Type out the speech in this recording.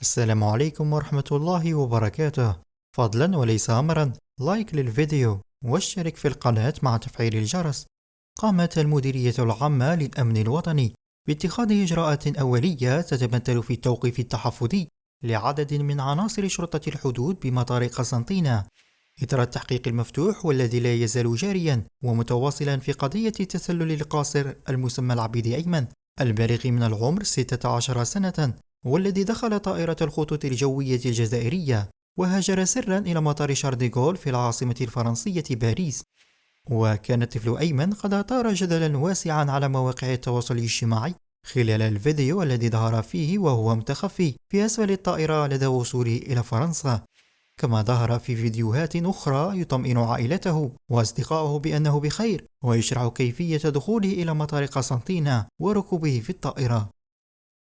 السلام عليكم ورحمة الله وبركاته. فضلا وليس أمرا، لايك للفيديو واشترك في القناة مع تفعيل الجرس. قامت المديرية العامة للأمن الوطني باتخاذ إجراءات أولية تتمثل في التوقيف التحفظي لعدد من عناصر شرطة الحدود بمطار قسنطينة إثر التحقيق المفتوح والذي لا يزال جاريا ومتواصلا في قضية التسلل القاصر المسمى العبيد أيمن البالغ من العمر 16 سنة، والذي دخل طائرة الخطوط الجوية الجزائرية وهاجر سرا إلى مطار شارديغول في العاصمة الفرنسية باريس. وكان الطفل أيمن قد أثار جدلا واسعا على مواقع التواصل الاجتماعي خلال الفيديو الذي ظهر فيه وهو متخفي في أسفل الطائرة لدى وصوله إلى فرنسا، كما ظهر في فيديوهات أخرى يطمئن عائلته وأصدقائه بأنه بخير ويشرح كيفية دخوله إلى مطار قسنطينة وركوبه في الطائرة.